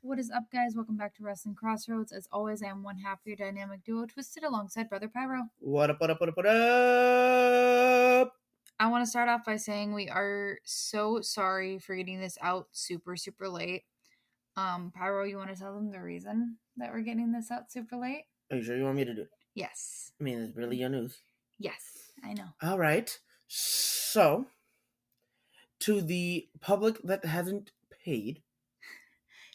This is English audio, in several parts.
What is up, guys? Welcome back to Wrestling Crossroads. As always, I am one half of your dynamic duo, Twisted, alongside Brother Pyro. What up, what up, what up, what up? I want to start off by saying we are so sorry for getting this out super, super late. Pyro, you want to tell them the reason that we're getting this out super late? Are you sure you want me to do it? Yes. I mean, it's really your news. Yes, I know. All right. So, to the public that hasn't paid.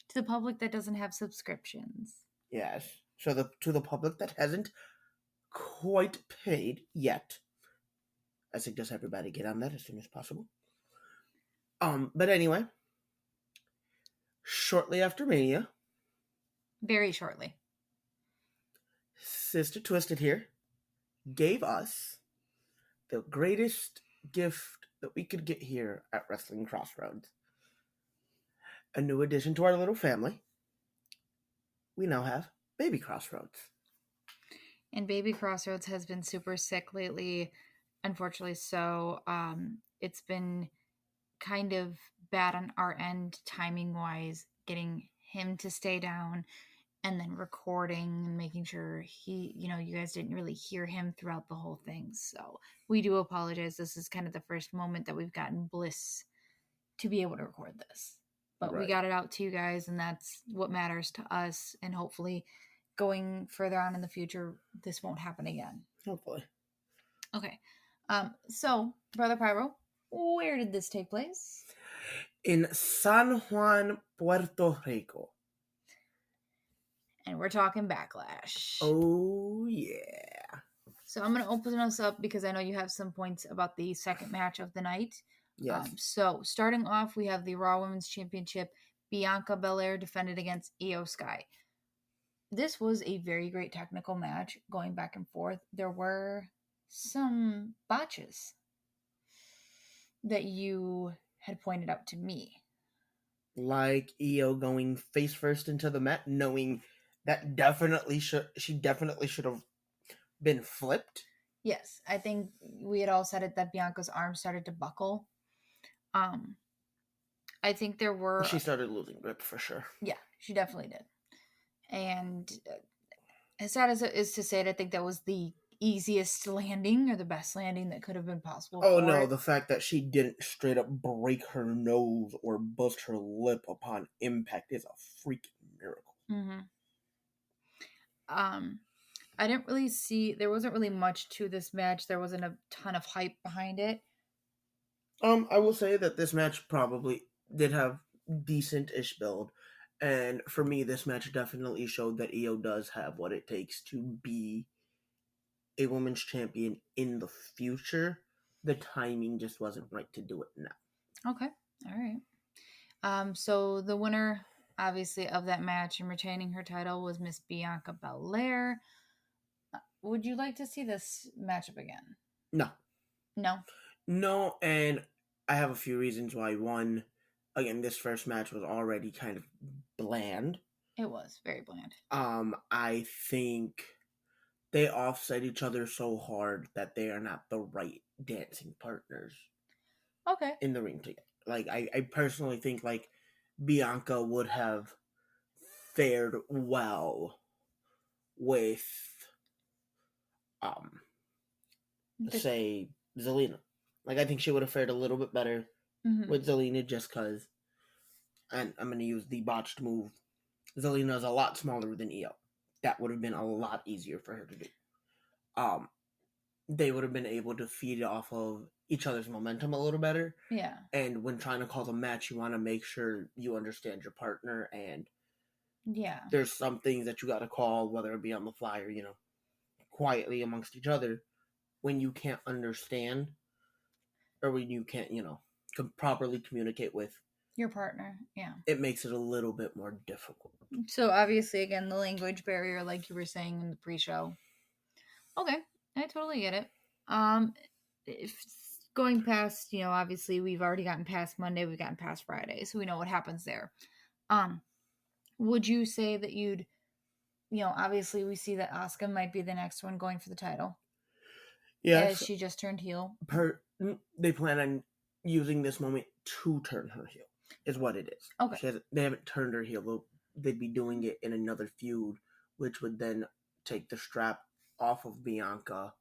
To the public that doesn't have subscriptions. Yes. So, to the public that hasn't quite paid yet, I suggest everybody get on that as soon as possible. But anyway, shortly after Mania, very shortly, Sister Twisted here gave us the greatest gift that we could get here at Wrestling Crossroads. A new addition to our little family. We now have Baby Crossroads. And Baby Crossroads has been super sick lately, unfortunately. So it's been kind of bad on our end, timing-wise, getting him to stay down and then recording and making sure you guys didn't really hear him throughout the whole thing. So we do apologize. This is kind of the first moment that we've gotten bliss to be able to record this. But right. We got it out to you guys, and that's what matters to us. And hopefully going further on in the future, this won't happen again. Hopefully. Okay. So, Brother Pyro, where did this take place? In SanJuan, Puerto Rico. And we're talking Backlash. Oh, yeah. So I'm going to open us up because I know you have some points about the second match of the night. Yes. So starting off, we have the Raw Women's Championship. Bianca Belair defended against Io Sky. This was a very great technical match going back and forth. There were some botches that you had pointed out to me. Like Io going face first into the mat, knowing that she definitely should have been flipped. Yes, I think we had all said it that Bianca's arm started to buckle. I think there were... She started losing grip for sure. Yeah, she definitely did. And as sad as it is to say it, I think that was the easiest landing or the best landing that could have been possible. Oh no, the fact that she didn't straight up break her nose or bust her lip upon impact is a freaking miracle. Mm-hmm. I didn't really see... There wasn't really much to this match. There wasn't a ton of hype behind it. I will say that this match probably did have decent-ish build. And for me, this match definitely showed that Io does have what it takes to be a women's champion in the future. The timing just wasn't right to do it now. Okay. All right. So the winner, obviously, of that match and retaining her title was Miss Bianca Belair. Would you like to see this matchup again? No. No? No, and I have a few reasons why. One, again, this first match was already kind of bland. It was very bland. I think they offset each other so hard that they are not the right dancing partners. Okay. In the ring together. Like, I personally think, like, Bianca would have fared well with, say, Zelina. Like, I think she would have fared a little bit better with Zelina just because, and I'm going to use the botched move, Zelina is a lot smaller than Io. That would have been a lot easier for her to do. They would have been able to feed off of each other's momentum a little better. Yeah. And when trying to call the match, you want to make sure you understand your partner, and yeah, there's some things that you got to call, whether it be on the fly or, quietly amongst each other, when you can't understand or when you can't, properly communicate with your partner. Yeah. It makes it a little bit more difficult. So obviously, again, the language barrier, like you were saying in the pre-show. Okay. I totally get it. If going past, obviously we've already gotten past Monday, we've gotten past Friday, so we know what happens there. Would you say that you'd, obviously we see that Asuka might be the next one going for the title. Yeah. As she just turned heel. They plan on using this moment to turn her heel, is what it is. Okay. They haven't turned her heel. They'd be doing it in another feud, which would then take the strap off of Bianca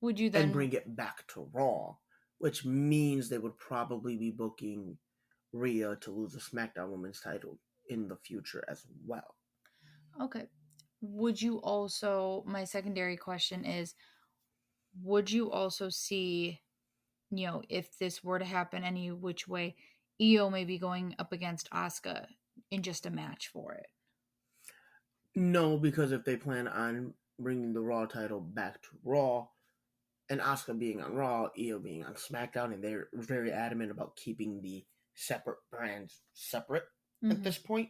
Would you then... and bring it back to Raw, which means they would probably be booking Rhea to lose the SmackDown Women's title in the future as well. Okay. Would you also... My secondary question is, would you also see, if this were to happen any which way, Io may be going up against Asuka in just a match for it? No, because if they plan on bringing the Raw title back to Raw, and Asuka being on Raw, Io being on SmackDown, and they're very adamant about keeping the separate brands separate at this point.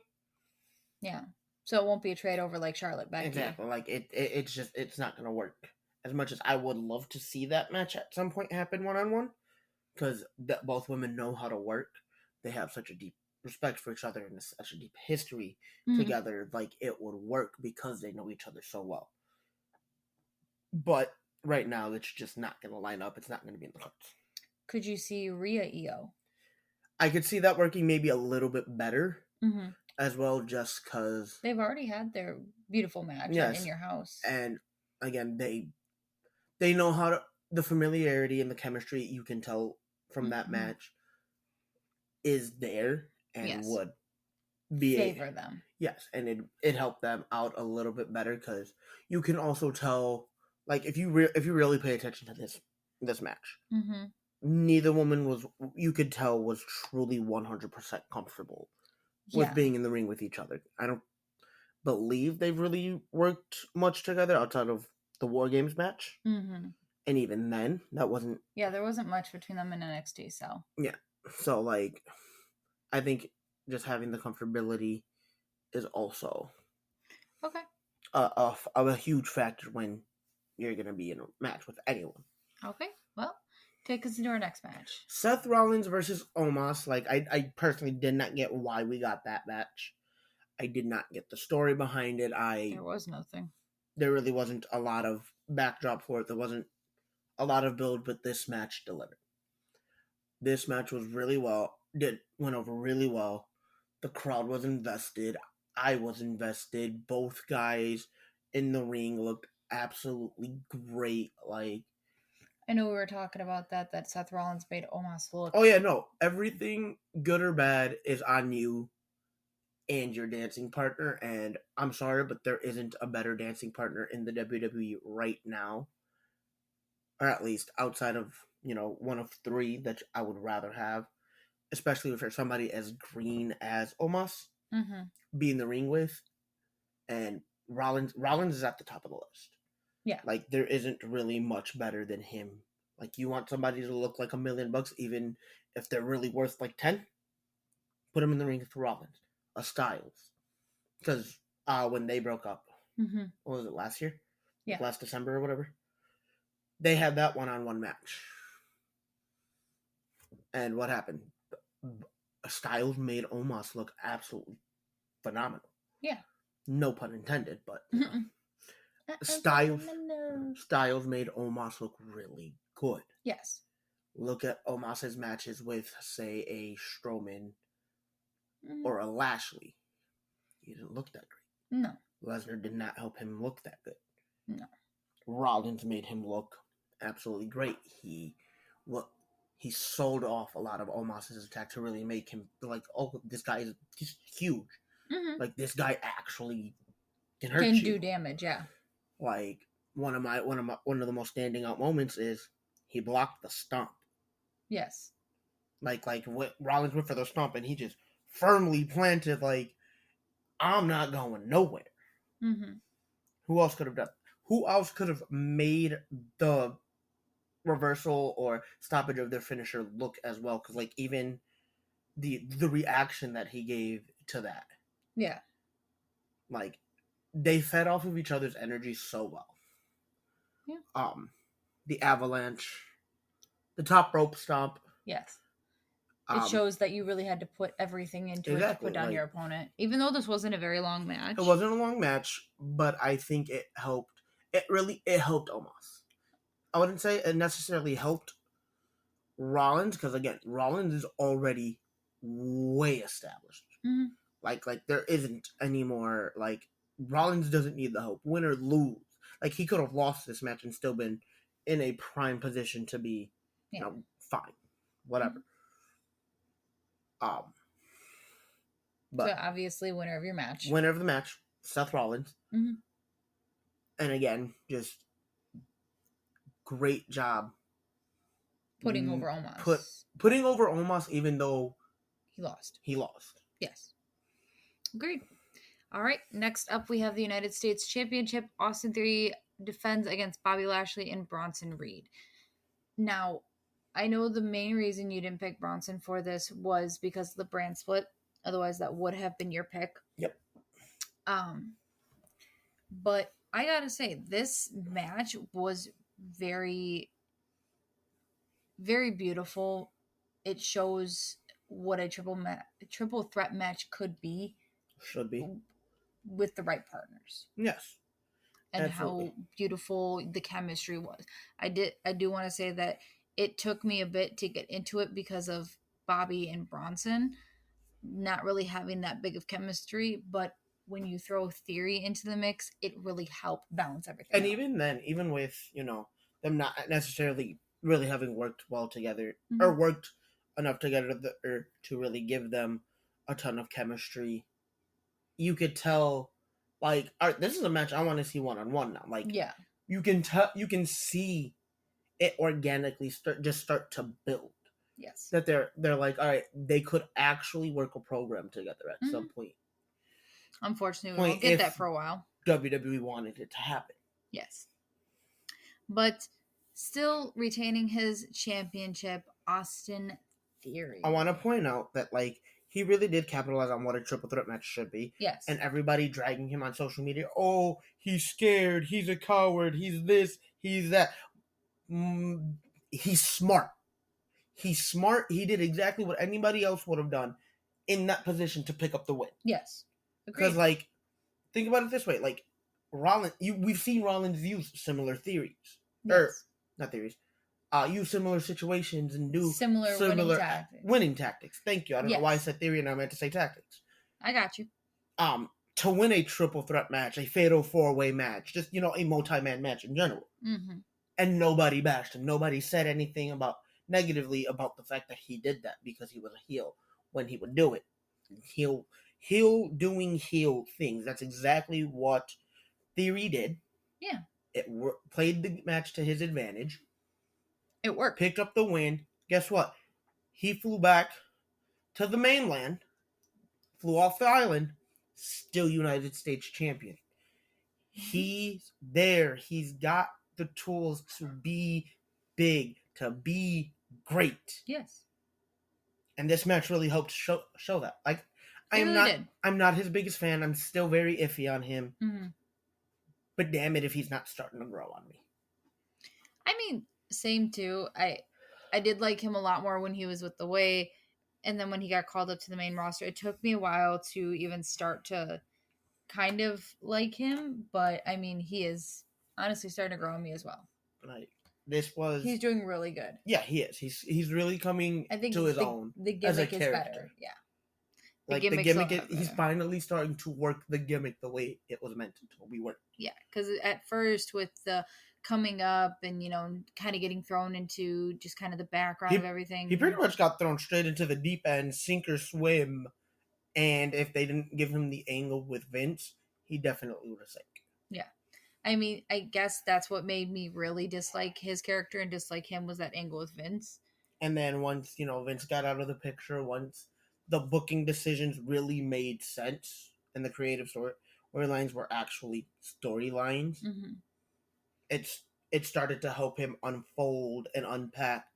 Yeah. So it won't be a trade over like Charlotte Becky. Exactly. Like it's not going to work. As much as I would love to see that match at some point happen one-on-one, because both women know how to work. They have such a deep respect for each other and such a deep history together. Like, it would work because they know each other so well. But right now, it's just not going to line up. It's not going to be in the cards. Could you see Rhea Io? I could see that working maybe a little bit better as well, just because... They've already had their beautiful match in your house. And, again, they know how to... The familiarity and the chemistry, you can tell from that match, is there and would be... Favor them. Yes, and it helped them out a little bit better, because you can also tell... Like, if you really pay attention to this match, neither woman was, you could tell, was truly 100% comfortable with being in the ring with each other. I don't believe they've really worked much together outside of the War Games match. And even then, that wasn't... Yeah, there wasn't much between them in NXT, so... Yeah, so, like, I think just having the comfortability is also... Okay. A huge factor when you're going to be in a match with anyone. Okay, well, take us into our next match. Seth Rollins versus Omos. Like, I personally did not get why we got that match. I did not get the story behind it. There was nothing. There really wasn't a lot of backdrop for it. There wasn't a lot of build, but this match delivered. This match was went over really well. The crowd was invested. I was invested. Both guys in the ring looked absolutely great. Like, I know we were talking about that Seth Rollins made Omos look... Oh yeah, no. Everything, good or bad, is on you and your dancing partner. And I'm sorry, but there isn't a better dancing partner in the WWE right now. Or at least outside of, one of three that I would rather have. Especially for somebody as green as Omos. Be in the ring with. And Rollins is at the top of the list. Yeah. Like, there isn't really much better than him. Like, you want somebody to look like $1 million, even if they're really worth like 10, put him in the ring with Rollins. A Styles. Because when they broke up, what was it, last year? Yeah. Last December or whatever? They had that one-on-one match. And what happened? Styles made Omos look absolutely phenomenal. Yeah. No pun intended, but... Styles made Omos look really good. Yes. Look at Omos's matches with, say, a Strowman or a Lashley. He didn't look that great. No. Lesnar did not help him look that good. No. Rollins made him look absolutely great. He sold off a lot of Omos's attack to really make him like, oh, this guy he's huge. Like, this guy actually can hurt you. Can do damage, yeah. Like, one of the most standing out moments is he blocked the stomp. Yes. Like Rollins went for the stomp and he just firmly planted, like, I'm not going nowhere. Who else could have done? Who else could have made the reversal or stoppage of their finisher look as well? Because, like, even the reaction that he gave to that. Yeah. Like, they fed off of each other's energy so well. Yeah. The avalanche, the top rope stomp. Yes. It shows that you really had to put everything into it to put down your opponent. Even though this wasn't a very long match. It wasn't a long match, but I think it helped. It helped Omos. I wouldn't say it necessarily helped Rollins, because, again, Rollins is already way established. Mm-hmm. Like there isn't any more, like, Rollins doesn't need the hope. Win or lose. Like, he could have lost this match and still been in a prime position to be, fine. Whatever. But so obviously winner of your match. Winner of the match, Seth Rollins. Mm-hmm. And again, just great job. Putting over Omos. Putting over Omos even though he lost. Yes. Agreed. All right. Next up, we have the United States Championship. Austin Theory defends against Bobby Lashley and Bronson Reed. Now, I know the main reason you didn't pick Bronson for this was because of the brand split. Otherwise, that would have been your pick. Yep. But I gotta say, this match was very, very beautiful. It shows what a triple threat match could be. Should be. With the right partners. Yes. And absolutely. How beautiful the chemistry was. I do want to say that it took me a bit to get into it because of Bobby and Bronson not really having that big of chemistry, but when you throw Theory into the mix, it really helped balance everything and out. Even then, even with, them not necessarily really having worked well together, mm-hmm. or worked enough together to really give them a ton of chemistry, you could tell, like, all right, this is a match I want to see one-on-one now. Like, yeah, you can see it organically start to build. Yes. That they're like, all right, they could actually work a program together at some point. Unfortunately, we won't get that for a while. WWE wanted it to happen. Yes. But still retaining his championship, Austin Theory. I want to point out that, like, he really did capitalize on what a triple threat match should be. Yes. And everybody dragging him on social media, oh, he's scared, he's a coward, he's this, he's that. He's smart. He's smart. He did exactly what anybody else would have done in that position to pick up the win. Yes. Because, like, think about it this way. Like, we've seen Rollins use similar theories. Yes. Or, not theories. Use similar situations and do similar winning tactics. Thank you. I don't know why I said theory and I meant to say tactics. I got you. To win a triple threat match, a fatal 4-way match, just, a multi-man match in general. Mm-hmm. And nobody bashed him. Nobody said anything negatively about the fact that he did that because he was a heel when he would do it. Heel doing heel things. That's exactly what Theory did. Yeah. It played the match to his advantage. It worked. Picked up the win. Guess what? He flew back to the mainland, flew off the island, still United States champion. He's there. He's got the tools to be big, to be great. Yes. And this match really helped show that. Like, I'm not his biggest fan. I'm still very iffy on him. Mm-hmm. But damn it if he's not starting to grow on me. I mean, same too. I did like him a lot more when he was with The Way, and then when he got called up to the main roster. It took me a while to even start to kind of like him, but I mean, he is honestly starting to grow on me as well. Like, he's doing really good. Yeah, he is. He's really coming to his own. The gimmick is better. Yeah. The gimmick he's finally starting to work the gimmick the way it was meant to be worked. Yeah, because at first with the coming up and, kind of getting thrown into just kind of the background of everything. He pretty much got thrown straight into the deep end, sink or swim. And if they didn't give him the angle with Vince, he definitely would have sank. Yeah. I mean, I guess that's what made me really dislike his character and dislike him was that angle with Vince. And then once, Vince got out of the picture, once the booking decisions really made sense and the creative storylines were actually storylines, mm-hmm. It started to help him unfold and unpack,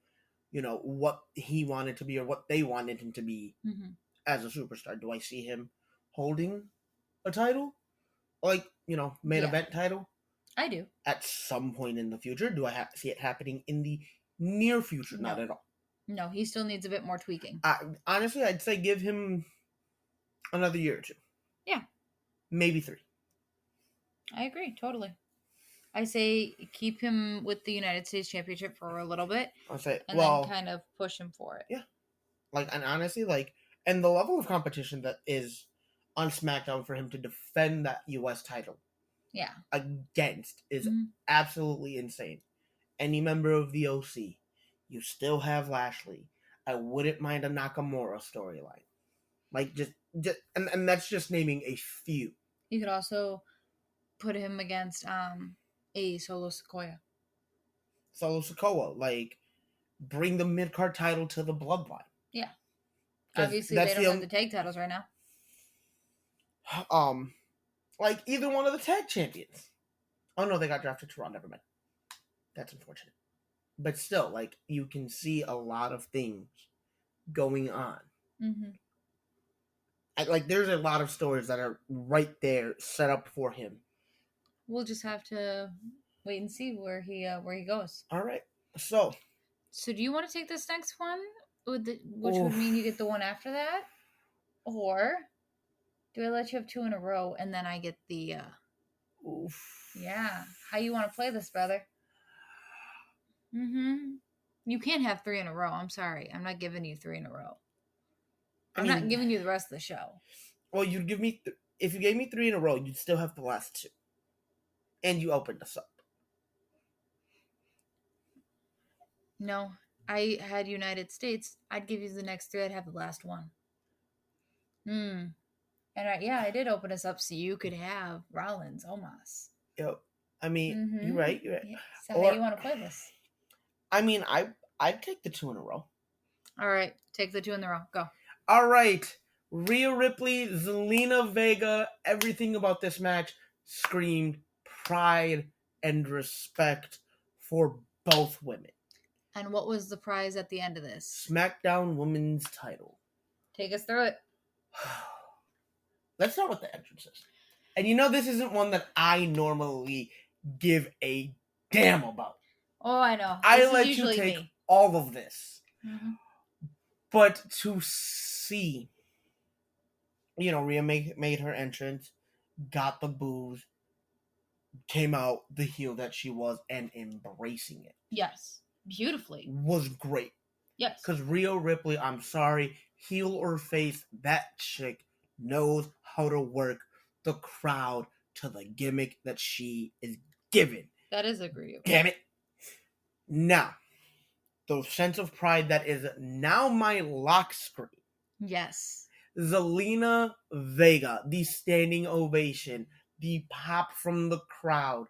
what he wanted to be or what they wanted him to be mm-hmm. as a superstar. Do I see him holding a title? Like, main event title? I do. At some point in the future. Do I see it happening in the near future? No. Not at all. No, he still needs a bit more tweaking. Honestly, I'd say give him another year or two. Yeah. Maybe 3. I agree, totally. I say keep him with the United States Championship for a little bit. I'll say, and then kind of push him for it. Yeah. Like, and honestly, like, And the level of competition that is on SmackDown for him to defend that U.S. title against is absolutely insane. Any member of the OC, you still have Lashley. I wouldn't mind a Nakamura storyline. Like, just and that's just naming a few. You could also put him against a Solo Sikoa. Solo Sikoa, like, bring the mid-card title to the Bloodline. Yeah. Obviously, they don't have the tag titles right now. Like, either one of the tag champions. Oh, no, they got drafted to Raw. Never mind. That's unfortunate. But still, like, you can see a lot of things going on. Mm-hmm. Like, there's a lot of stories that are right there set up for him. We'll just have to wait and see where he goes. All right. So do you want to take this next one, which would mean you get the one after that, or do I let you have 2 in a row and then I get the? Yeah. How you want to play this, brother? You can't have 3 in a row. I'm sorry. I'm not giving you 3 in a row. I'm not giving you the rest of the show. Well, you'd give me if you gave me 3 in a row, you'd still have the last 2, and you opened us up. No, I had United States. I'd give you the next 3. I'd have the last 1. And I did open us up so you could have Rollins, Omos. Yep. I mean, you're right. You're right. Yeah. So how do you want to play this? I mean, I'd take the 2 in a row. All right, take the 2 in a row. Go. All right, Rhea Ripley, Zelina Vega. Everything about this match screamed pride and respect for both women. And what was the prize at the end of this? SmackDown Women's title. Take us through it. Let's start with the entrances. And you know this isn't one that I normally give a damn about. Oh, I know. I let you take all of this. Mm-hmm. But to see, Rhea made her entrance, got the boos, came out the heel that she was, and embracing it. Yes. Beautifully. Was great. Yes. Because Rhea Ripley, I'm sorry, heel or face, that chick knows how to work the crowd to the gimmick that she is given. That is agreeable. Damn it. Now, the sense of pride that is now my lock screen. Yes. Zelina Vega, the standing ovation, the pop from the crowd,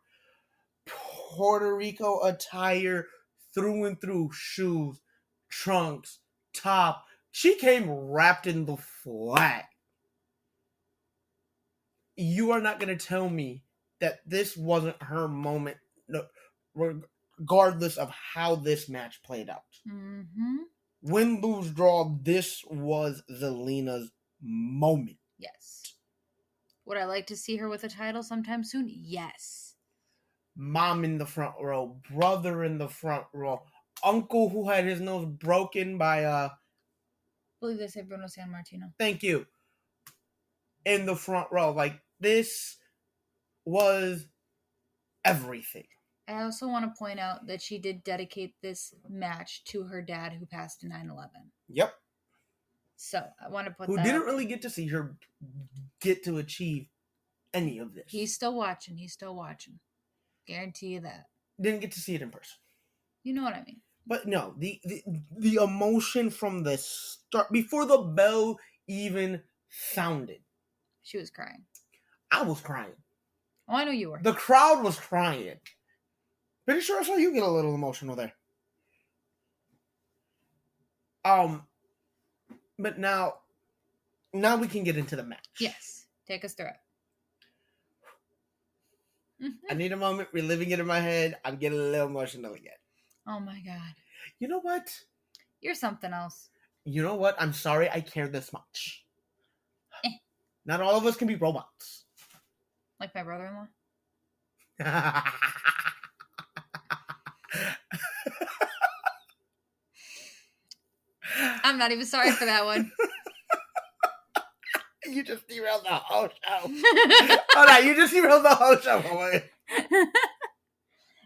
Puerto Rico attire through and through, shoes, trunks, top. She came wrapped in the flag. You are not going to tell me that this wasn't her moment, regardless of how this match played out. Mm-hmm. Win, lose, draw, this was Zelina's moment. Yes. Would I like to see her with a title sometime soon? Yes. Mom in the front row, brother in the front row, uncle who had his nose broken by I believe they say Bruno Sammartino. Thank you. In the front row. Like, this was everything. I also want to point out that she did dedicate this match to her dad who passed in 9/11. Yep. So, I want to put who didn't really get to see her get to achieve any of this. He's still watching. Guarantee you that. Didn't get to see it in person. You know what I mean. But no, the emotion from the start, before the bell even sounded. She was crying. I was crying. Oh, I know you were. The crowd was crying. Pretty sure I saw you get a little emotional there. But now we can get into the match. Yes. Take us through it. I need a moment reliving it in my head. I'm getting a little emotional again. Oh my God. You know what? You're something else. You know what? I'm sorry I care this much. Not all of us can be robots. Like my brother-in-law? I'm not even sorry for that one. You just derailed the whole show. Hold on, you just derailed the whole show.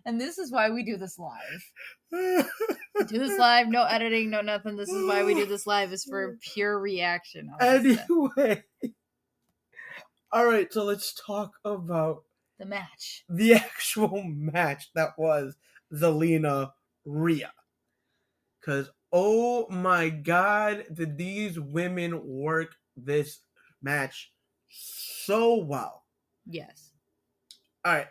And this is why we do this live. Do this live, no editing, no nothing. This is why we do this live, is for pure reaction. Anyway. Alright, so let's talk about the match. The actual match that was Zelina Rhea. Because, oh my god, did these women work this match so well. Yes. Alright,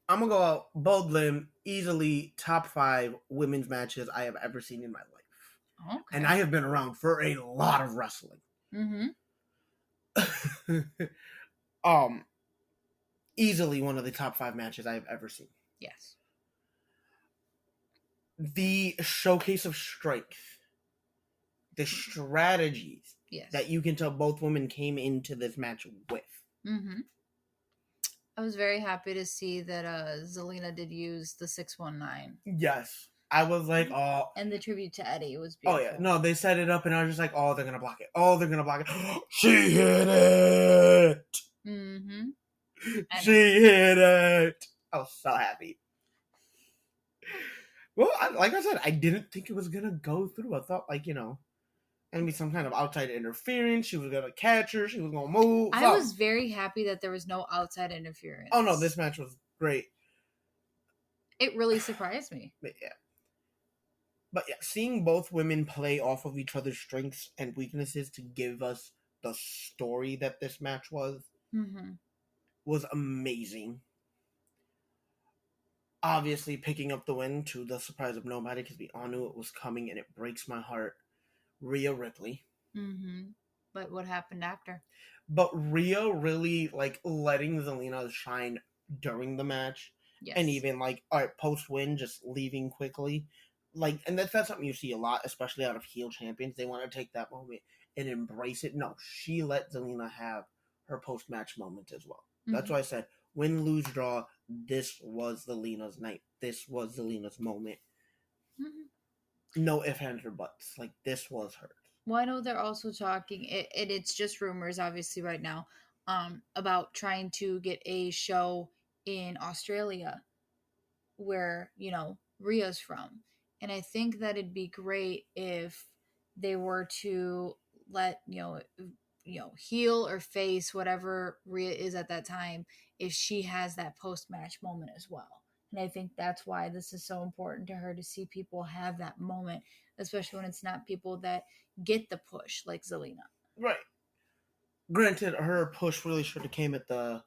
I'm going to go out bold limb, easily top 5 women's matches I have ever seen in my life. Okay. And I have been around for a lot of wrestling. Easily one of the top 5 matches I have ever seen. Yes. The showcase of strength, the strategies that you can tell both women came into this match with. I was very happy to see that Zelina did use the 619. Yes. I was like, oh. And the tribute to Eddie was beautiful. Oh, yeah. No, they set it up, and I was just like, oh, they're going to block it. Oh, they're going to block it. She hit it! She hit it! I was so happy. Well, like I said, I didn't think it was going to go through. I thought, like, going to be some kind of outside interference. She was going to catch her. She was going to move. I was very happy that there was no outside interference. Oh, no, this match was great. It really surprised me. But yeah, seeing both women play off of each other's strengths and weaknesses to give us the story that this match was amazing. Obviously, picking up the win to the surprise of nobody, because we all knew it was coming, and it breaks my heart. Rhea Ripley. But what happened after? But Rhea really, letting Zelina shine during the match. Yes. And even, alright, post-win, just leaving quickly. And that's something you see a lot, especially out of heel champions. They want to take that moment and embrace it. No, she let Zelina have her post-match moment as well. That's why I said, win, lose, draw, this was Zelina's night. This was Zelina's moment. No ifs, ands, or buts. This was hers. Well, I know they're also talking, it's just rumors, obviously, right now, about trying to get a show in Australia where, Rhea's from. And I think that it'd be great if they were to let, heel or face, whatever Rhea is at that time, if she has that post-match moment as well. And I think that's why this is so important to her, to see people have that moment, especially when it's not people that get the push like Zelina. Right. Granted, her push really should have came at the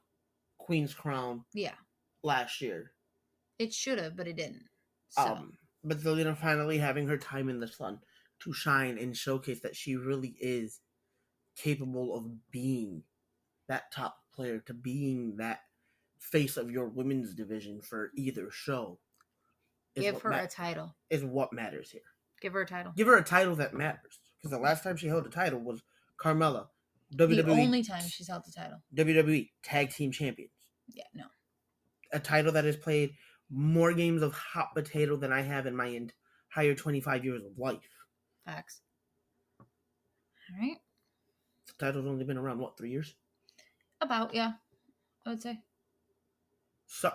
Queen's Crown last year. It should have, but it didn't. So. But Zelina finally having her time in the sun to shine and showcase that she really is capable of being that top player, to being that face of your women's division for either show. Give her a title. Is what matters here. Give her a title. Give her a title that matters. Because the last time she held a title was Carmella. WWE. The only time she's held the title. WWE Tag Team Champions. Yeah, no. A title that has played more games of hot potato than I have in my entire 25 years of life. Facts. All right. The title's only been around, 3 years? About, yeah. I would say. So,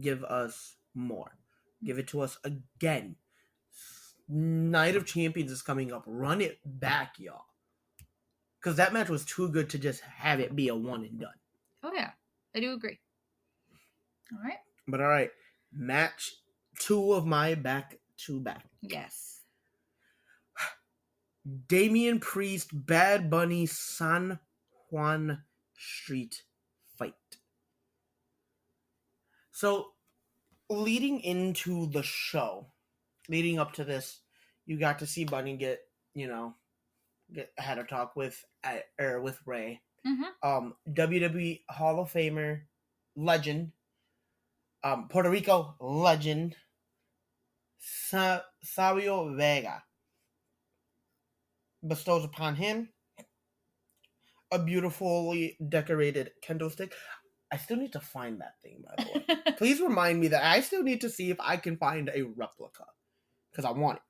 give us more. Give it to us again. Night of Champions is coming up. Run it back, y'all. Because that match was too good to just have it be a one and done. Oh, yeah. I do agree. All right. But all right. Match 2 of my back-to-back. Yes. Damian Priest, Bad Bunny, SanJuan street fight. So, leading into the show, leading up to this, you got to see Bunny had a talk with Ray. WWE Hall of Famer, legend, Puerto Rico legend, Zelina Vega bestows upon him a beautifully decorated kendo stick. I still need to find that thing, by the way. Please remind me that I still need to see if I can find a replica. Because I want it.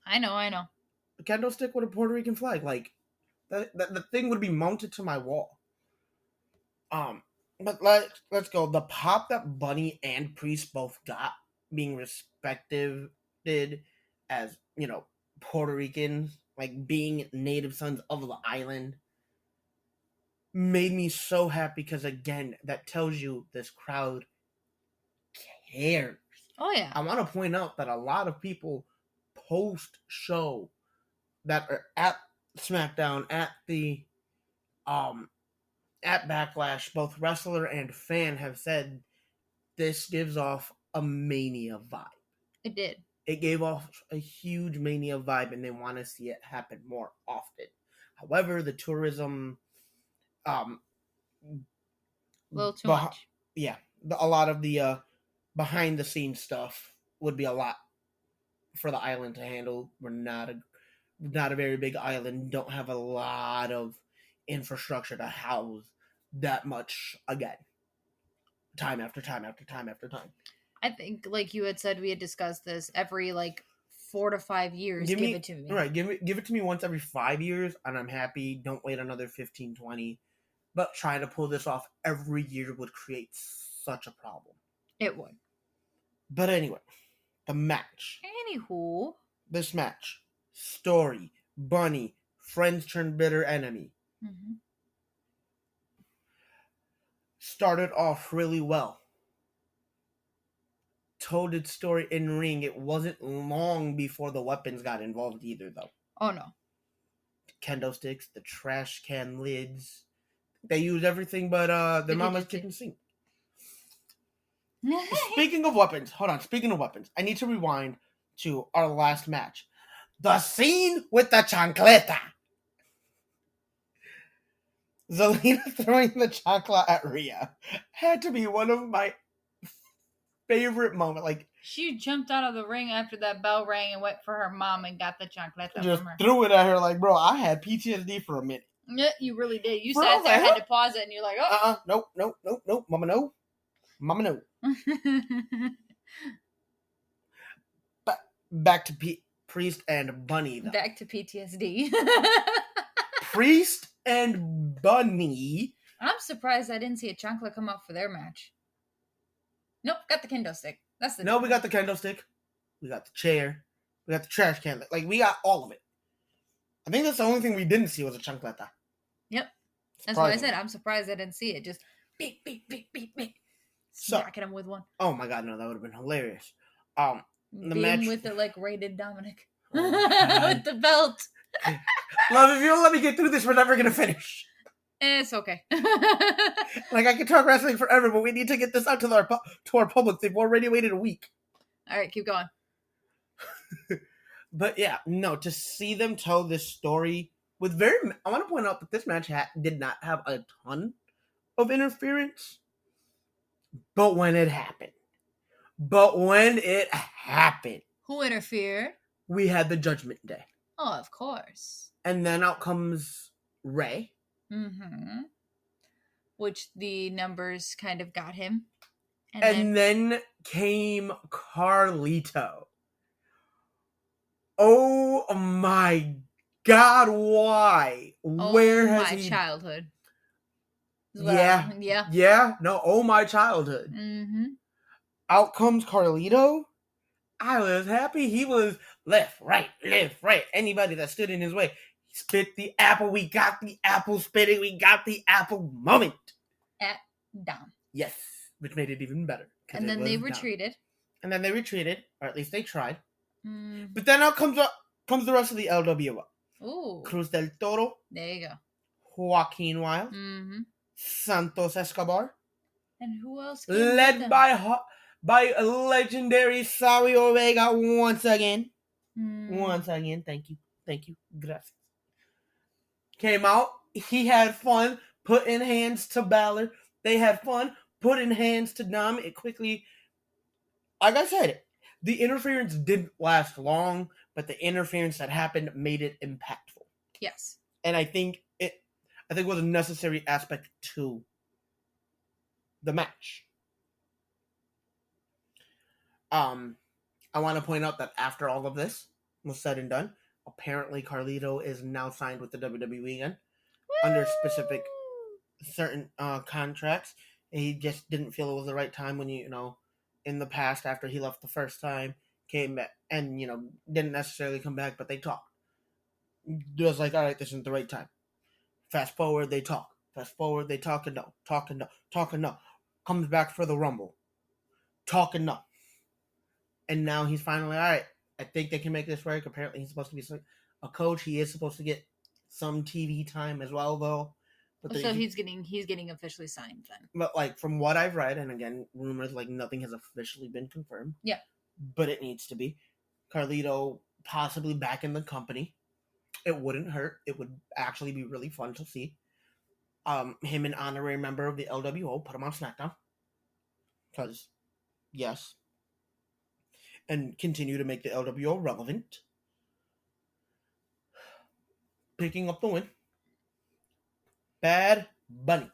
I know. A kendo stick with a Puerto Rican flag. The thing would be mounted to my wall. But let's go. The pop that Bunny and Priest both got being respected as, Puerto Ricans, like being native sons of the island, made me so happy because, again, that tells you this crowd cares. Oh, yeah. I want to point out that a lot of people post-show that are at SmackDown, at the at Backlash, both wrestler and fan have said this gives off a Mania vibe. It did. It gave off a huge Mania vibe, and they want to see it happen more often. However, the tourism, a little too much. Yeah, a lot of the behind the scenes stuff would be a lot for the island to handle. We're not a very big island. Don't have a lot of infrastructure to house that much again. Time after time after time after time. I think, like you had said, we had discussed this every 4 to 5 years. Give it to me. Right, give it to me once every 5 years, and I'm happy. Don't wait another 15, 20. But trying to pull this off every year would create such a problem. It would. But anyway, the match. Anywho, this match, story, bunny, friends turn bitter enemy. Mm-hmm. Started off really well. Told its story in ring. It wasn't long before the weapons got involved either, though. Oh, no. Kendo sticks, the trash can lids. They used everything but the mama's kitchen sink. Speaking of weapons, I need to rewind to our last match. The scene with the chancleta. Zelina throwing the chancla at Rhea had to be one of my favorite moments. She jumped out of the ring after that bell rang and went for her mom and got the chancleta just from her. Threw it at her bro, I had PTSD for a minute. Yeah, you really did. You sat there, had to pause it, and you're like, oh. Nope. Mama, no. But back to Priest and Bunny, though. Back to PTSD. Priest and Bunny. I'm surprised I didn't see a chancla come up for their match. Nope, got the kendo stick. We got the kendo stick. We got the chair. We got the trash can. We got all of it. I think that's the only thing we didn't see was a chancleta. Yep. That's what I said. I'm surprised I didn't see it. Just beep. Smacking him with one. Oh my god, no, that would have been hilarious. The match with the rated Dominic. With the belt. Love, if you don't let me get through this, we're never gonna finish. It's okay. I can talk wrestling forever, but we need to get this out to our public. They've already waited a week. All right, keep going. But yeah, no, to see them tell this story with I want to point out that this match did not have a ton of interference, but when it happened, who interfered? We had the Judgment Day. Oh, of course. And then out comes Ray. Mm-hmm. Which the numbers kind of got him. And then came Carlito. Oh my god, why? Where has he... childhood. Yeah. No, oh my childhood. Mm-hmm. Out comes Carlito. I was happy. He was left, right. Anybody that stood in his way. He spit the apple. We got the apple spitting. We got the apple moment. At down. Yes, which made it even better. And then they retreated. Or at least they tried. Mm. But then out comes the rest of the LWO. Ooh. Cruz del Toro. There you go. Joaquin Wilde. Mm-hmm. Santos Escobar. And who else? Led by a legendary Zelina Vega once again. Once again. Thank you. Gracias. Came out. He had fun putting hands to Balor. They had fun putting hands to Dom. It quickly, like I said, the interference didn't last long, but the interference that happened made it impactful. Yes. And I think it was a necessary aspect to the match. I want to point out that after all of this was said and done, apparently Carlito is now signed with the WWE again. Woo! Under certain contracts. He just didn't feel it was the right time when in the past after he left the first time, came back, and, didn't necessarily come back, but they talked. It was like, all right, this isn't the right time. Fast forward, they talk. Fast forward, they talk and no. Talk and no. Talk and no. Comes back for the Rumble. Talk and no. And now he's finally, all right, I think they can make this work. Apparently he's supposed to be a coach. He is supposed to get some TV time as well, though. But so he's getting officially signed then. But, like, from what I've read, and again, rumors, like, nothing has officially been confirmed. Yeah. But it needs to be. Carlito possibly back in the company. It wouldn't hurt. It would actually be really fun to see. Him an honorary member of the LWO, put him on SmackDown. Because, yes. And continue to make the LWO relevant. Picking up the win. Bad Bunny.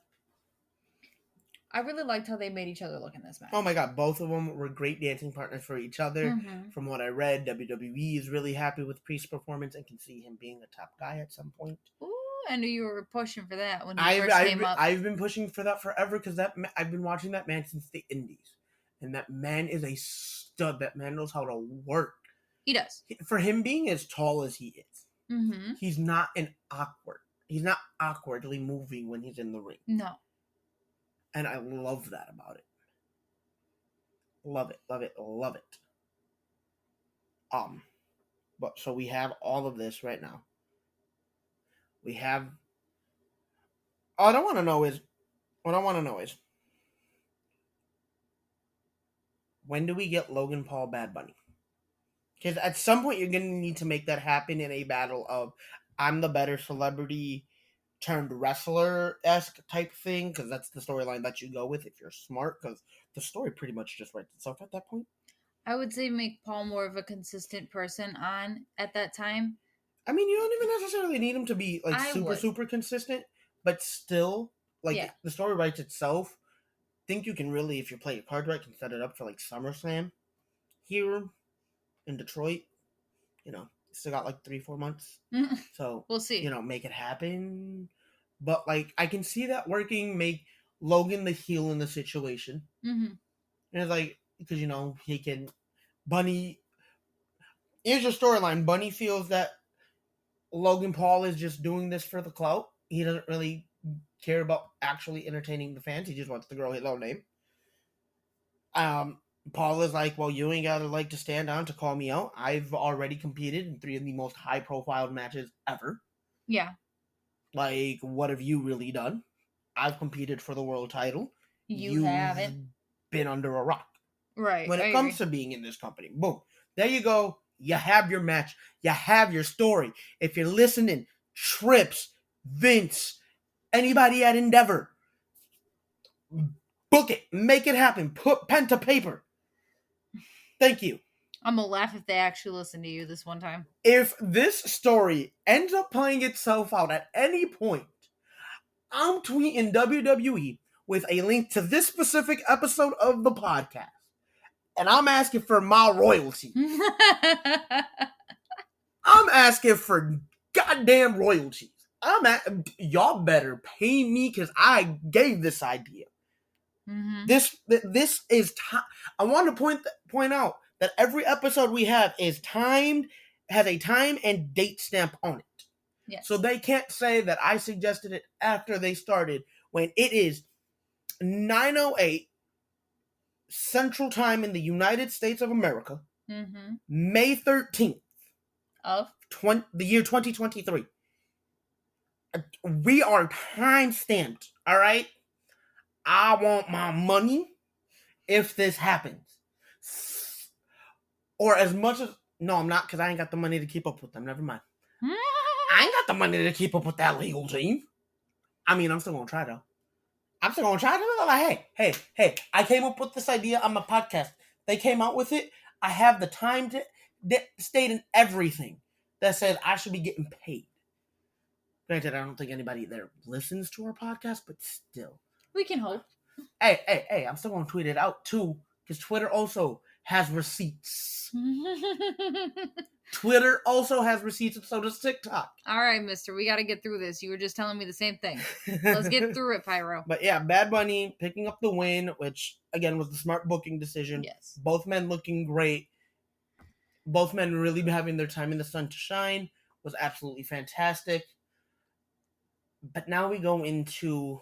I really liked how they made each other look in this match. Oh my god, both of them were great dancing partners for each other. Mm-hmm. From what I read, WWE is really happy with Priest's performance and can see him being a top guy at some point. Ooh, I knew you were pushing for that when he first came up. I've been pushing for that forever because I've been watching that man since the Indies. And that man is a stud. That man knows how to work. He does. For him being as tall as he is, mm-hmm. He's not He's not awkwardly moving when he's in the ring. No. And I love that about it. Love it, love it, love it. But so we have all of this right now. We have. What I want to know is, when do we get Logan Paul Bad Bunny? Because at some point you're going to need to make that happen in a battle of I'm the better celebrity turned wrestler-esque type thing, because that's the storyline that you go with if you're smart, because the story pretty much just writes itself at that point. I would say make Paul more of a consistent person on at that time. I mean, you don't even necessarily need him to be like super consistent, but still, like, the story writes itself. I think you can really, if you play your card right, can set it up for like SummerSlam here in Detroit. Still got like 3-4 months. So we'll see. Make it happen. But like, I can see that working, make Logan the heel in the situation. Mm-hmm. And it's like, because he can Bunny. Here's your storyline. Bunny feels that Logan Paul is just doing this for the clout. He doesn't really care about actually entertaining the fans. He just wants to grow his own name. Paul is like, well, you ain't got to stand down to call me out. I've already competed in 3 of the most high-profile matches ever. Yeah. Like, what have you really done? I've competed for the world title. You haven't. Been under a rock. Right. When it comes to being in this company. Boom. There you go. You have your match. You have your story. If you're listening, Trips, Vince, anybody at Endeavor, book it. Make it happen. Put pen to paper. Thank you. I'm going to laugh if they actually listen to you this one time. If this story ends up playing itself out at any point, I'm tweeting WWE with a link to this specific episode of the podcast. And I'm asking for my royalty. I'm asking for goddamn royalties. Y'all better pay me because I gave this idea. Mm-hmm. This is time. I want to point out that every episode we have is timed, has a time and date stamp on it. Yes. So they can't say that I suggested it after they started when it is 9:08 Central Time in the United States of America, mm-hmm. May 13th of the year 2023. We are time stamped, all right? I want my money if this happens. Or as much as... No, I'm not, because I ain't got the money to keep up with them. Never mind. I ain't got the money to keep up with that legal team. I mean, I'm still going to try, though. I'm still going to try. Like, hey, I came up with this idea on my podcast. They came out with it. I have the time to state in everything that says I should be getting paid. Granted, I don't think anybody there listens to our podcast, but still. We can hope. Hey, I'm still going to tweet it out, too, because Twitter also has receipts. Twitter also has receipts, and so does TikTok. All right, mister, we got to get through this. You were just telling me the same thing. Let's get through it, Pyro. But yeah, Bad Bunny picking up the win, which, again, was the smart booking decision. Yes. Both men looking great. Both men really having their time in the sun to shine. Was absolutely fantastic. But now we go into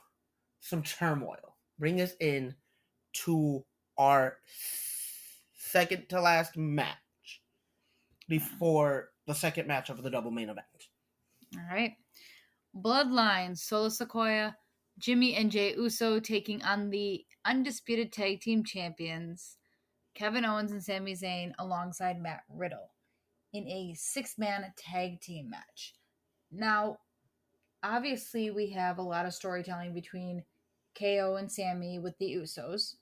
some turmoil. Bring us in to our second to last match before the second match of the double main event. All right. Bloodline, Solo Sequoia, Jimmy and Jey Uso taking on the undisputed tag team champions, Kevin Owens and Sami Zayn, alongside Matt Riddle in a 6-man tag team match. Now, obviously, we have a lot of storytelling between KO and Sami with the Usos,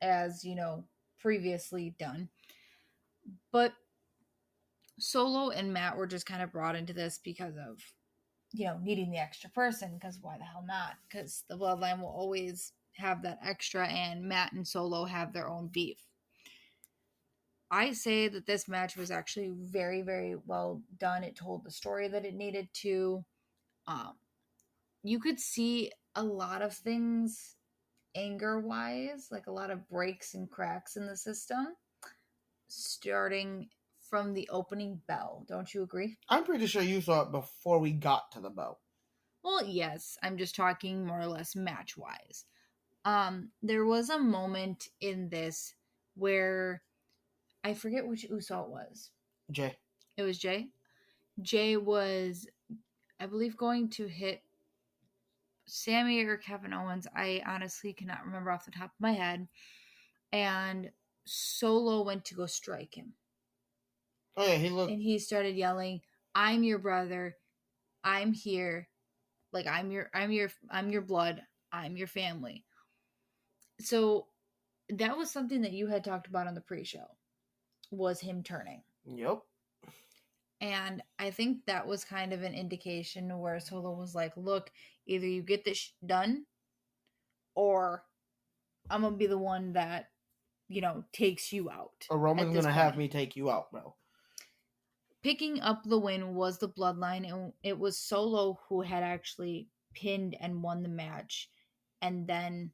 as you know, previously done. But Solo and Matt were just kind of brought into this because of, needing the extra person, because why the hell not? Because the Bloodline will always have that extra, and Matt and Solo have their own beef. I say that this match was actually very, very well done. It told the story that it needed to. You could see a lot of things anger-wise, like a lot of breaks and cracks in the system, starting from the opening bell. Don't you agree? I'm pretty sure you saw it before we got to the bell. Well, yes. I'm just talking more or less match-wise. There was a moment in this where I forget which Uso it was. Jay. It was Jay. Jay was, I believe, going to hit Sami or Kevin Owens. I honestly cannot remember off the top of my head. And Solo went to go strike him. Oh yeah, he looked. And he started yelling, "I'm your brother. I'm here. Like I'm your blood. I'm your family." So that was something that you had talked about on the pre-show, was him turning. Yep. And I think that was kind of an indication where Solo was like, look, either you get this done, or I'm going to be the one that, takes you out. Or Roman's going to have me take you out, bro. Picking up the win was the Bloodline, and it was Solo who had actually pinned and won the match. And then,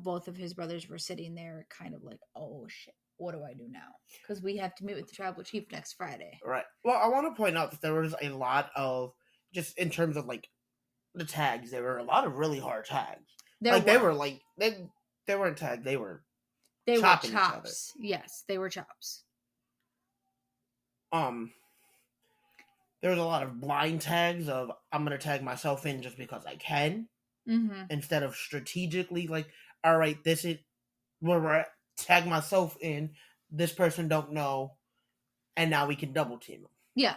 both of his brothers were sitting there kind of like, oh, shit. What do I do now? Because we have to meet with the tribal chief next Friday. Right. Well, I want to point out that there was a lot of, just in terms of like the tags, there were a lot of really hard tags. They weren't tags. They were chopping each other. Yes, they were chops. There was a lot of blind tags of I'm gonna tag myself in just because I can, instead of strategically like, all right, this is where we're at. Tag myself in, this person don't know, and now we can double team them. Yeah,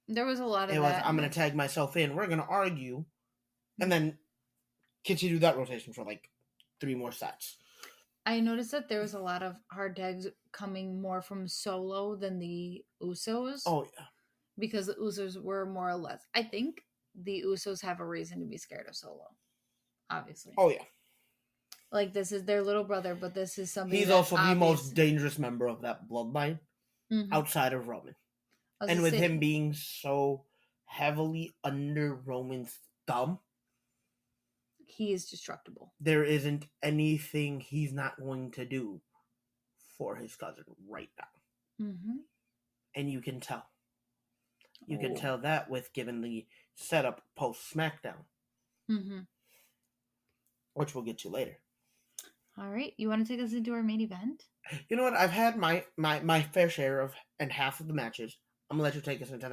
there was a lot of that. I'm going to tag myself in, we're going to argue, and then continue that rotation for like 3 more sets. I noticed that there was a lot of hard tags coming more from Solo than the Usos. Oh, yeah. Because the Usos were more or less... I think the Usos have a reason to be scared of Solo. Obviously. Oh, yeah. Like, this is their little brother, but this is somebody. He's also the most dangerous member of that bloodline, outside of Roman. And with him being so heavily under Roman's thumb, he is destructible. There isn't anything he's not going to do for his cousin right now. And you can tell. You can tell that with given the setup post SmackDown. Which we'll get to later. All right, you want to take us into our main event? You know what? I've had my fair share of and half of the matches. I'm gonna let you take us into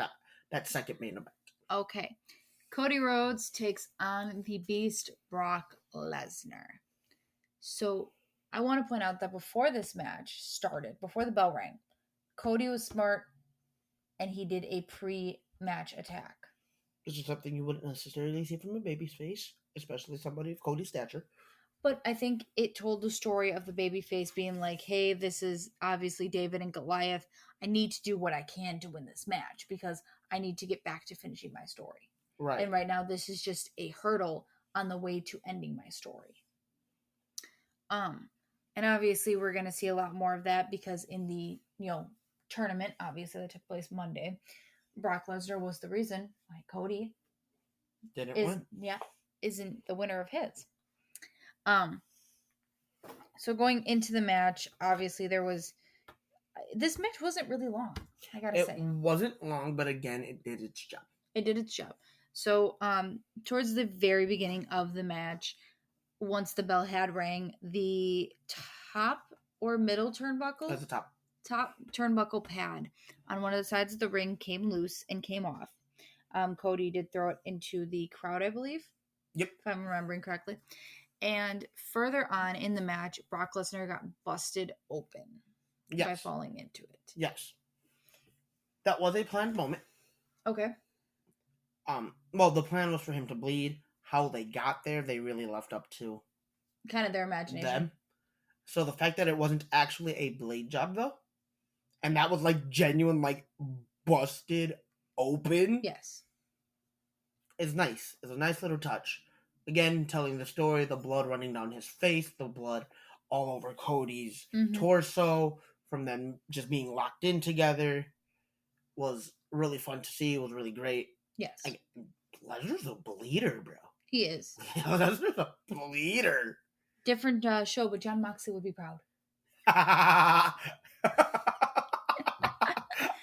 that second main event. Okay, Cody Rhodes takes on the Beast Brock Lesnar. So I want to point out that before this match started, before the bell rang, Cody was smart, and he did a pre-match attack. This is something you wouldn't necessarily see from a baby's face, especially somebody of Cody's stature. But I think it told the story of the babyface being like, hey, this is obviously David and Goliath. I need to do what I can to win this match because I need to get back to finishing my story. Right. And right now, this is just a hurdle on the way to ending my story. And obviously, we're going to see a lot more of that because in the, tournament, obviously, that took place Monday, Brock Lesnar was the reason why Cody isn't the winner of his. So going into the match, obviously this match wasn't really long, I gotta say. It wasn't long, but again, it did its job. It did its job. So towards the very beginning of the match, once the bell had rang, the top or middle turnbuckle? That's the top. Top turnbuckle pad on one of the sides of the ring came loose and came off. Cody did throw it into the crowd, I believe. Yep. If I'm remembering correctly. And further on in the match, Brock Lesnar got busted open by falling into it. Yes. That was a planned moment. Okay. Well, the plan was for him to bleed. How they got there, they really left up to kind of their imagination. Them. So the fact that it wasn't actually a blade job, though, and that was like genuine, like busted open. Yes. Is nice. It's a nice little touch. Again, telling the story, the blood running down his face, the blood all over Cody's torso from them just being locked in together was really fun to see. It was really great. Yes. Lesnar's a bleeder, bro. He is. Lesnar's a bleeder. Different show, but John Moxley would be proud. I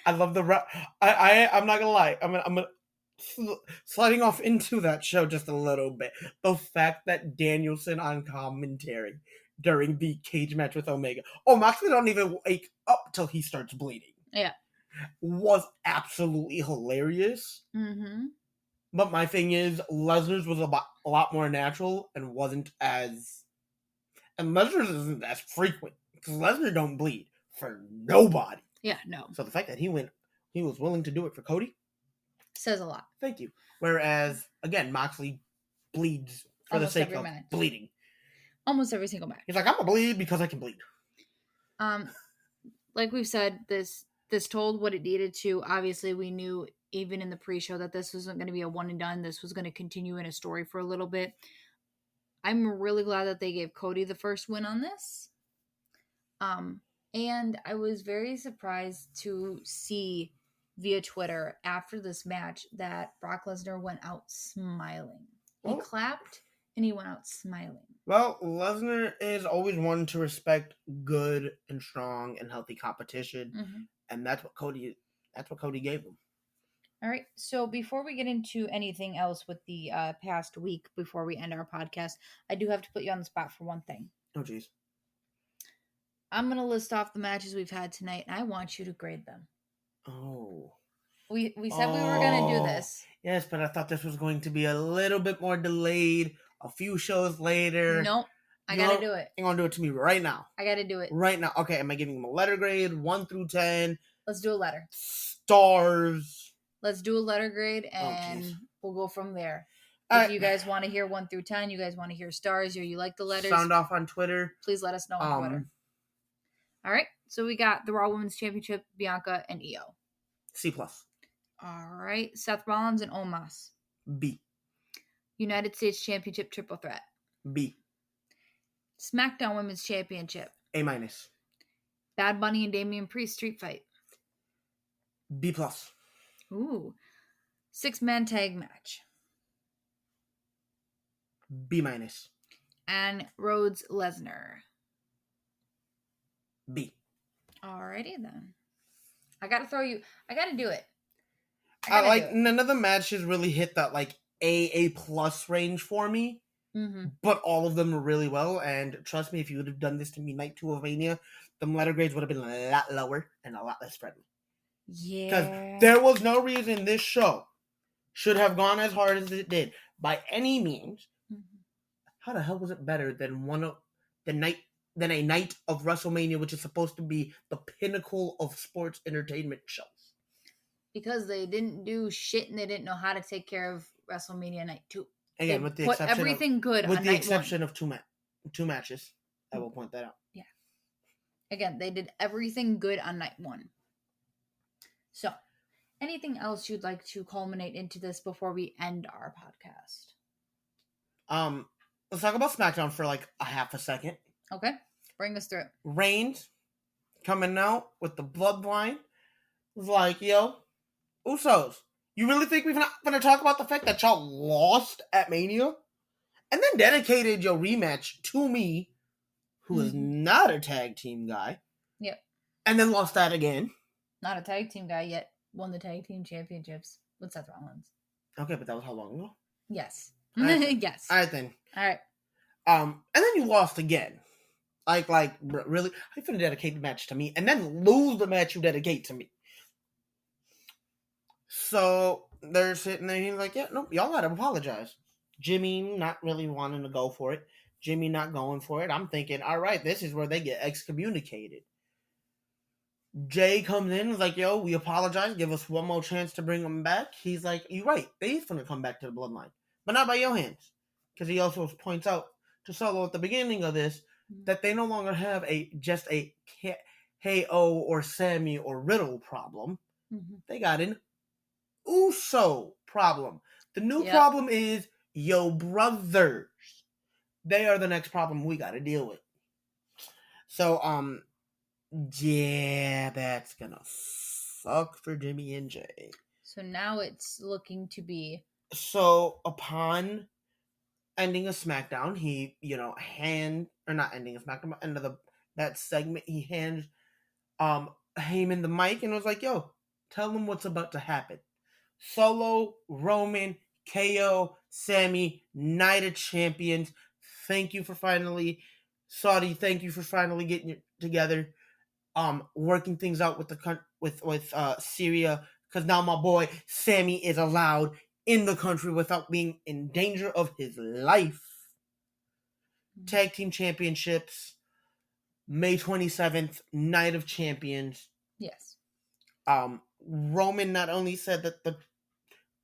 love the... I'm not gonna lie. I'm gonna sliding off into that show just a little bit. The fact that Danielson on commentary during the cage match with Omega, Moxley don't even wake up till he starts bleeding. Yeah, was absolutely hilarious. Mm-hmm. But my thing is, Lesnar's was a lot more natural and wasn't as... And Lesnar's isn't as frequent. Because Lesnar don't bleed for nobody. Yeah, no. So the fact that he was willing to do it for Cody... says a lot. Thank you. Whereas, again, Moxley bleeds for the sake of bleeding. Almost every single match. He's like, I'm going to bleed because I can bleed. Like we've said, this told what it needed to. Obviously, we knew even in the pre-show that this wasn't going to be a one and done. This was going to continue in a story for a little bit. I'm really glad that they gave Cody the first win on this. And I was very surprised to see via Twitter after this match that Brock Lesnar went out smiling. He clapped and he went out smiling. Well, Lesnar is always one to respect good and strong and healthy competition. Mm-hmm. And that's what Cody gave him. All right. So before we get into anything else with the past week, before we end our podcast, I do have to put you on the spot for one thing. Oh, jeez. I'm going to list off the matches we've had tonight, and I want you to grade them. Oh. We said we were going to do this. Yes, but I thought this was going to be a little bit more delayed, a few shows later. Nope. I got to do it. You're going to do it to me right now. I got to do it. Right now. Okay, am I giving him a letter grade, 1 through 10? Let's do a letter. Stars. Let's do a letter grade, and we'll go from there. If you guys want to hear 1 through 10, you guys want to hear stars, or you like the letters, sound off on Twitter. Please let us know on Twitter. All right. So we got the Raw Women's Championship, Bianca and Io. C+. All right. Seth Rollins and Omos. B. United States Championship Triple Threat. B. SmackDown Women's Championship. A-. Bad Bunny and Damian Priest Street Fight. B+. Ooh. 6-man tag match. B-. And Rhodes Lesnar. B. Alrighty then. I gotta do it. None of the matches really hit that A+ range for me. Mm-hmm. But all of them were really well, and trust me, if you would have done this to me night 2 of Mania, the letter grades would have been a lot lower and a lot less friendly. Yeah. Because there was no reason this show should have gone as hard as it did by any means. Mm-hmm. How the hell was it better than a night of WrestleMania, which is supposed to be the pinnacle of sports entertainment shows? Because they didn't do shit and they didn't know how to take care of WrestleMania night 2. Again, they with the put exception everything good with on the night exception 1. of two matches. I will point that out. Yeah. Again, they did everything good on night 1. So, anything else you'd like to culminate into this before we end our podcast? Let's talk about SmackDown for a half a second. Okay. Bring us through it. Reigns coming out with the Bloodline was like, yo, Usos, you really think we're not going to talk about the fact that y'all lost at Mania? And then dedicated your rematch to me, who is not a tag team guy. Yep. And then lost that again. Not a tag team guy yet. Won the tag team championships with Seth Rollins. Okay, but that was how long ago? Yes. Yes. All right, then. All right. And then you lost again. Like, really? How you finna dedicate the match to me and then lose the match you dedicate to me? So they're sitting there, he's like, yeah, nope, y'all gotta apologize. Jimmy not really wanting to go for it. Jimmy not going for it. I'm thinking, all right, this is where they get excommunicated. Jay comes in, is like, yo, we apologize. Give us one more chance to bring them back. He's like, you're right. They's going to come back to the Bloodline. But not by your hands. Because he also points out to Solo at the beginning of this that they no longer have just a KO or Sammy or Riddle problem. Mm-hmm. They got an Uso problem. The new problem is yo brothers. They are the next problem we got to deal with. So, yeah, that's gonna suck for Jimmy and Jay. So now it's looking to be. So upon ending a SmackDown, he, end of that segment, he hands Heyman the mic and was like, yo, tell him what's about to happen. Solo, Roman, KO, Sammy, Night of Champions. Thank you for finally, Saudi. Thank you for finally getting it together. Working things out with Syria, because now my boy Sammy is allowed in the country without being in danger of his life. Mm-hmm. Tag team championships, May 27th, Night of Champions. Yes. Roman not only said that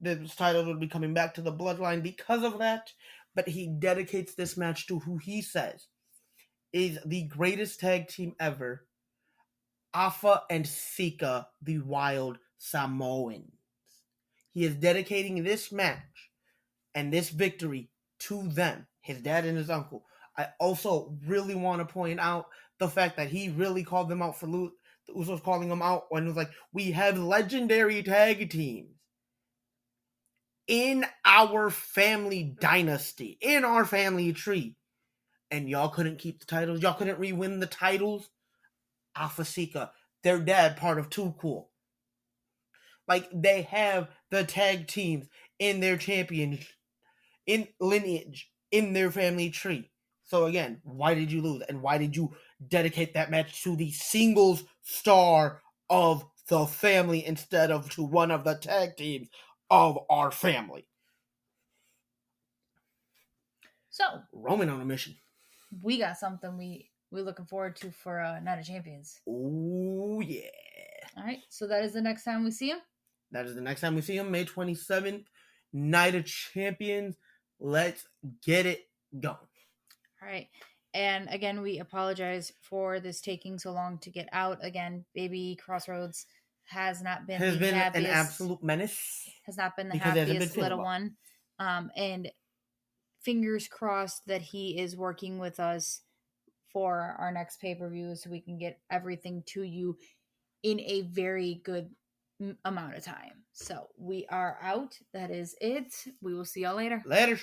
the title would be coming back to the Bloodline because of that, but he dedicates this match to who he says is the greatest tag team ever, Alpha and Sika, the Wild Samoans. He is dedicating this match and this victory to them, his dad and his uncle. I also really want to point out the fact that he really called them out for the Usos calling them out when it was like, we have legendary tag teams in our family dynasty, in our family tree, and y'all couldn't keep the titles, y'all couldn't re-win the titles. Alpha Sika, their dad, part of Too Cool. Like, they have the tag teams in their champion, in lineage, in their family tree. So again, why did you lose? And why did you dedicate that match to the singles star of the family instead of to one of the tag teams of our family? So, Roman on a mission. We got something we're looking forward to for Night of Champions. Oh, yeah. All right, so that is the next time we see him? That is the next time we see him, May 27th, Night of Champions. Let's get it going. All right. And again, we apologize for this taking so long to get out. Again, baby Crossroads has not been an absolute menace. Has not been the happiest little one. And fingers crossed that he is working with us for our next pay-per-view so we can get everything to you in a very good amount of time. So we are out. That is it. We will see y'all later. Later.